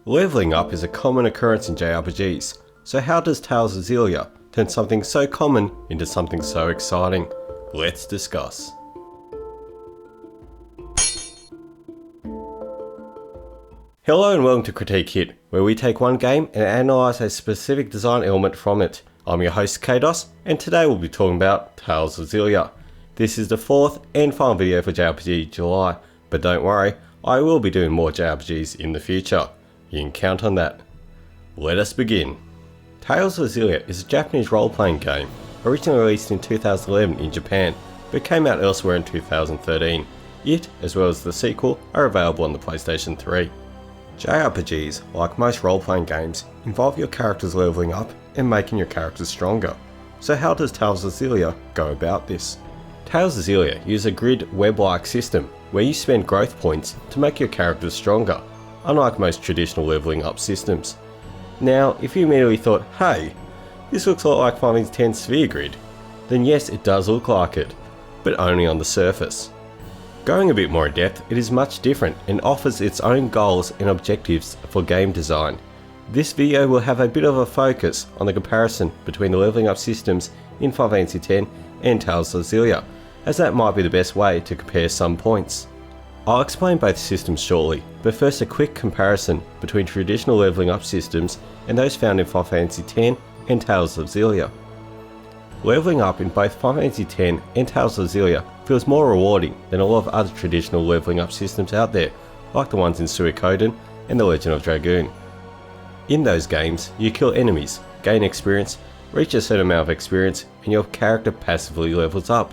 Leveling up is a common occurrence in JRPGs, so how does Tales of Xillia turn something so common into something so exciting? Let's discuss. Hello and welcome to Critique Hit, where we take one game and analyse a specific design element from it. I'm your host Kados, and today we'll be talking about Tales of Xillia. This is the fourth and final video for JRPG July, but don't worry, I will be doing more JRPGs in the future. You can count on that. Let us begin. Tales of Xillia is a Japanese role-playing game, originally released in 2011 in Japan, but came out elsewhere in 2013. It, as well as the sequel, are available on the PlayStation 3. JRPGs, like most role-playing games, involve your characters leveling up and making your characters stronger. So how does Tales of Xillia go about this? Tales of Xillia uses a grid web-like system where you spend growth points to make your characters stronger, unlike most traditional leveling up systems. Now, if you immediately thought, hey, this looks a lot like Final Fantasy X sphere grid, then yes, it does look like it, but only on the surface. Going a bit more in depth, it is much different and offers its own goals and objectives for game design. This video will have a bit of a focus on the comparison between the leveling up systems in Final Fantasy X and Tales of Xillia, as that might be the best way to compare some points. I'll explain both systems shortly, but first a quick comparison between traditional leveling up systems and those found in Final Fantasy X and Tales of Xillia. Leveling up in both Final Fantasy X and Tales of Xillia feels more rewarding than a lot of other traditional leveling up systems out there, like the ones in Suikoden and The Legend of Dragoon. In those games, you kill enemies, gain experience, reach a certain amount of experience, and your character passively levels up.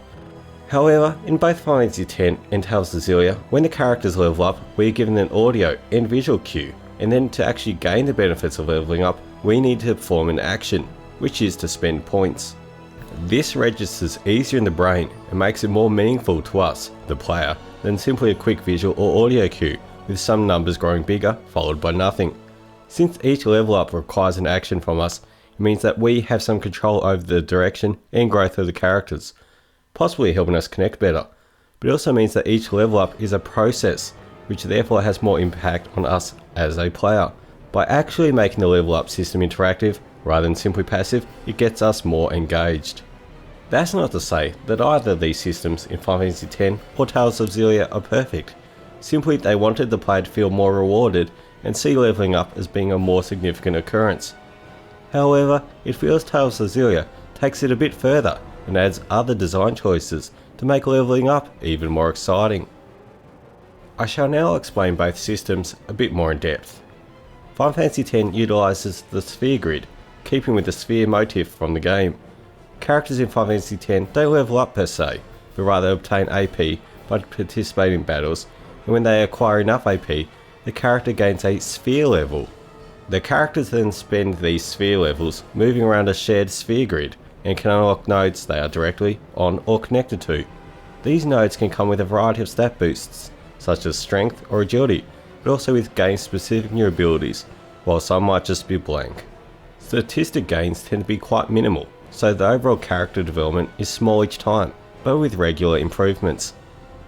However, in both Final Fantasy X and Tales of Xillia, when the characters level up, we are given an audio and visual cue, and then to actually gain the benefits of leveling up, we need to perform an action, which is to spend points. This registers easier in the brain and makes it more meaningful to us, the player, than simply a quick visual or audio cue, with some numbers growing bigger, followed by nothing. Since each level up requires an action from us, it means that we have some control over the direction and growth of the characters, possibly helping us connect better, but it also means that each level up is a process, which therefore has more impact on us as a player. By actually making the level up system interactive, rather than simply passive, it gets us more engaged. That's not to say that either of these systems in Final Fantasy X or Tales of Xillia are perfect, simply they wanted the player to feel more rewarded and see leveling up as being a more significant occurrence. However, it feels Tales of Xillia takes it a bit further and adds other design choices to make leveling up even more exciting. I shall now explain both systems a bit more in depth. Final Fantasy X utilises the sphere grid, keeping with the sphere motif from the game. Characters in Final Fantasy X don't level up per se, but rather obtain AP by participating in battles, and when they acquire enough AP, the character gains a sphere level. The characters then spend these sphere levels moving around a shared sphere grid, and can unlock nodes they are directly on or connected to. These nodes can come with a variety of stat boosts, such as strength or agility, but also with game specific new abilities, while some might just be blank. Statistic gains tend to be quite minimal, so the overall character development is small each time, but with regular improvements.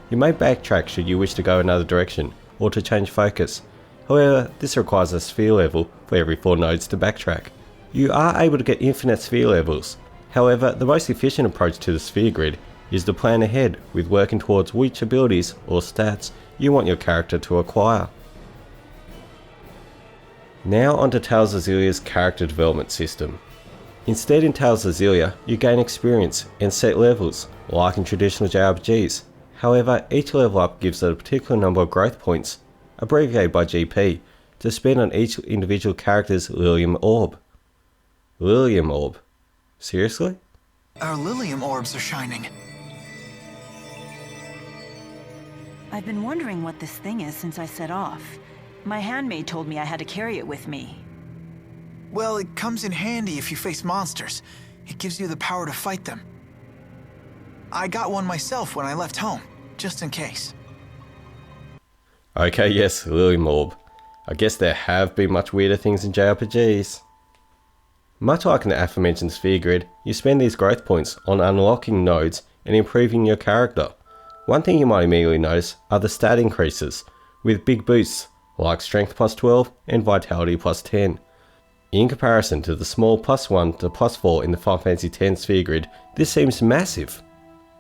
You may backtrack should you wish to go another direction, or to change focus. However, this requires a sphere level for every 4 nodes to backtrack. You are able to get infinite sphere levels. However, the most efficient approach to the sphere grid is to plan ahead with working towards which abilities or stats you want your character to acquire. Now onto Tales of Xillia's character development system. Instead, in Tales of Xillia, you gain experience and set levels, like in traditional JRPGs. However, each level up gives a particular number of growth points, abbreviated by GP, to spend on each individual character's Lilly Orb. Lilly Orb? Seriously? Our Lilly orbs are shining. I've been wondering what this thing is since I set off. My handmaid told me I had to carry it with me. Well, it comes in handy if you face monsters. It gives you the power to fight them. I got one myself when I left home, just in case. Okay, yes, Lilly Mob. I guess there have been much weirder things in JRPGs. Much like in the aforementioned sphere grid, you spend these growth points on unlocking nodes and improving your character. One thing you might immediately notice are the stat increases, with big boosts like strength plus 12 and vitality plus 10. In comparison to the small plus 1 to plus 4 in the Final Fantasy X sphere grid, this seems massive.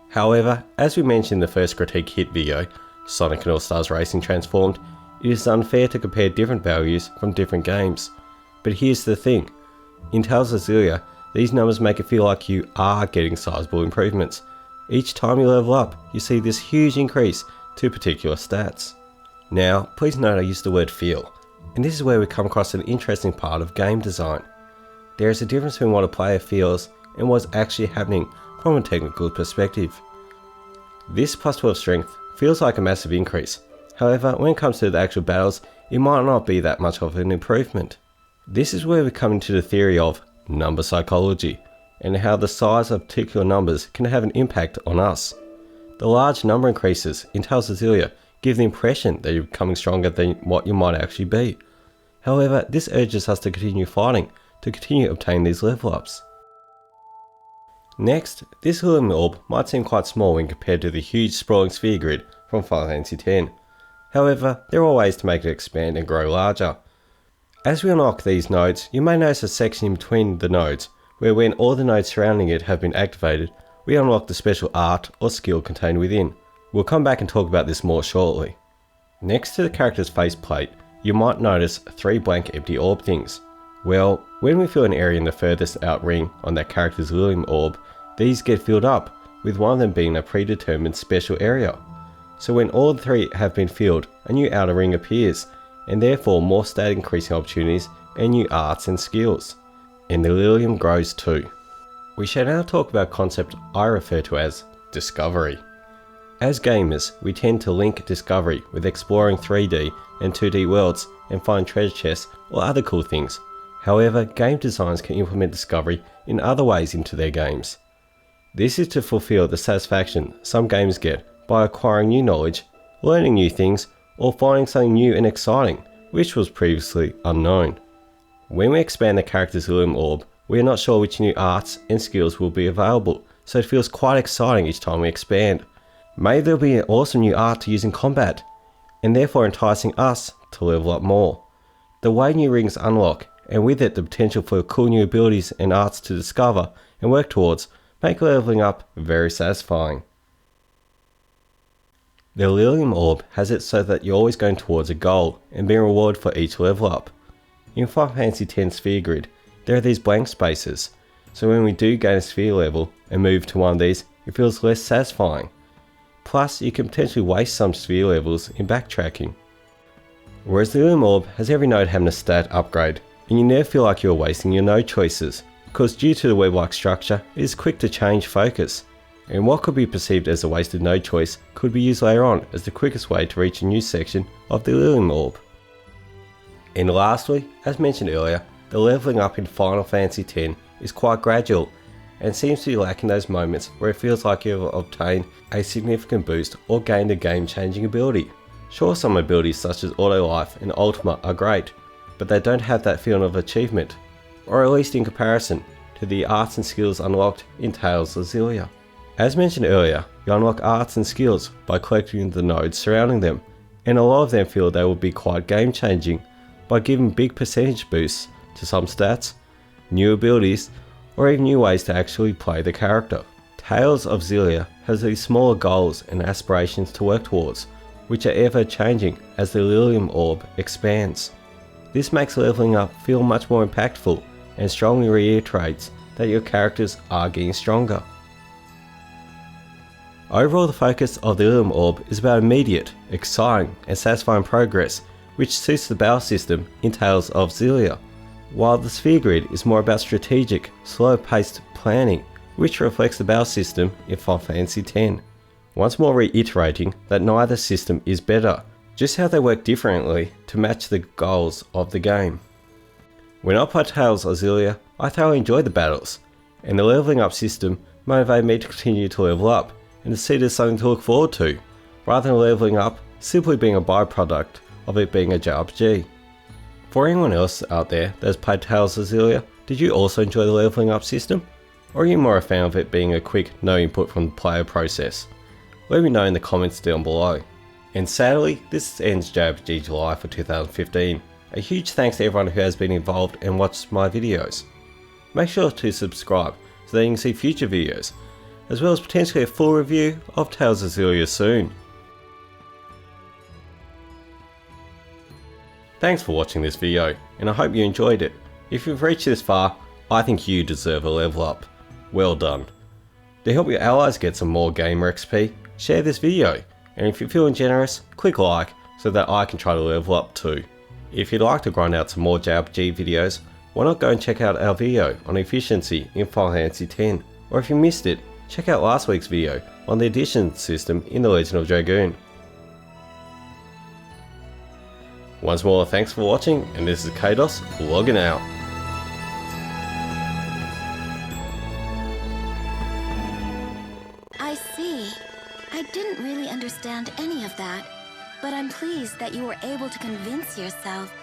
However, as we mentioned in the first critique hit video, Sonic and All-Stars Racing Transformed, it is unfair to compare different values from different games. But here's the thing, in Tales of Xillia, these numbers make it feel like you are getting sizable improvements. Each time you level up, you see this huge increase to particular stats. Now, please note I use the word feel, and this is where we come across an interesting part of game design. There is a difference between what a player feels and what's actually happening from a technical perspective. This plus 12 strength feels like a massive increase, however when it comes to the actual battles it might not be that much of an improvement. This is where we come into the theory of number psychology, and how the size of particular numbers can have an impact on us. The large number increases in Tales of Xillia give the impression that you're becoming stronger than what you might actually be. However, this urges us to continue fighting, to continue obtaining these level ups. Next, this Lilly Mob might seem quite small when compared to the huge sprawling sphere grid from Final Fantasy X. However, there are ways to make it expand and grow larger. As we unlock these nodes, you may notice a section in between the nodes, where when all the nodes surrounding it have been activated, we unlock the special art or skill contained within. We'll come back and talk about this more shortly. Next to the character's faceplate, you might notice 3 blank empty orb things. Well, when we fill an area in the furthest out ring on that character's Lilly orb, these get filled up, with one of them being a predetermined special area. So when all 3 have been filled, a new outer ring appears, and therefore more stat increasing opportunities and new arts and skills. And the Lillium grows too. We shall now talk about a concept I refer to as discovery. As gamers, we tend to link discovery with exploring 3D and 2D worlds and find treasure chests or other cool things. However, game designers can implement discovery in other ways into their games. This is to fulfill the satisfaction some gamers get by acquiring new knowledge, learning new things, or finding something new and exciting, which was previously unknown. When we expand the character's Lilly orb, we are not sure which new arts and skills will be available, so it feels quite exciting each time we expand. Maybe there will be an awesome new art to use in combat, and therefore enticing us to level up more. The way new rings unlock, and with it the potential for cool new abilities and arts to discover and work towards, make leveling up very satisfying. The Lilly orb has it so that you're always going towards a goal and being rewarded for each level up. In Final Fantasy X sphere grid, there are these blank spaces, so when we do gain a sphere level and move to one of these, it feels less satisfying. Plus, you can potentially waste some sphere levels in backtracking. Whereas the Lilly orb has every node having a stat upgrade, and you never feel like you're wasting your node choices, because due to the web-like structure, it is quick to change focus. And what could be perceived as a wasted node choice could be used later on as the quickest way to reach a new section of the Lilly orb. And lastly, as mentioned earlier, the leveling up in Final Fantasy X is quite gradual and seems to be lacking those moments where it feels like you've obtained a significant boost or gained a game-changing ability. Sure, some abilities such as Auto Life and Ultima are great, but they don't have that feeling of achievement, or at least in comparison to the arts and skills unlocked in Tales of Xillia. As mentioned earlier, you unlock arts and skills by collecting the nodes surrounding them, and a lot of them feel they will be quite game changing by giving big percentage boosts to some stats, new abilities, or even new ways to actually play the character. Tales of Xillia has these smaller goals and aspirations to work towards, which are ever changing as the Lilly orb expands. This makes leveling up feel much more impactful and strongly reiterates that your characters are getting stronger. Overall, the focus of the Lilly orb is about immediate, exciting and satisfying progress, which suits the battle system in Tales of Xillia, while the sphere grid is more about strategic, slow-paced planning, which reflects the battle system in Final Fantasy X. Once more reiterating that neither system is better, just how they work differently to match the goals of the game. When I played Tales of Xillia, I thoroughly enjoyed the battles, and the leveling up system motivated me to continue to level up, and to see it as something to look forward to, rather than leveling up simply being a byproduct of it being a JRPG. For anyone else out there that has played Tales of Xillia, did you also enjoy the leveling up system? Or are you more a fan of it being a quick, no input from the player process? Let me know in the comments down below. And sadly, this ends JRPG July for 2015. A huge thanks to everyone who has been involved and watched my videos. Make sure to subscribe so that you can see future videos, as well as potentially a full review of Tales of Xillia soon. Thanks for watching this video, and I hope you enjoyed it. If you've reached this far, I think you deserve a level up. Well done. To help your allies get some more gamer XP, share this video, and if you're feeling generous, click like so that I can try to level up too. If you'd like to grind out some more JRPG videos, why not go and check out our video on efficiency in Final Fantasy X, or if you missed it, check out last week's video on the addition system in the Legend of Dragoon. Once more, thanks for watching, and this is Kados logging out. I see. I didn't really understand any of that, but I'm pleased that you were able to convince yourself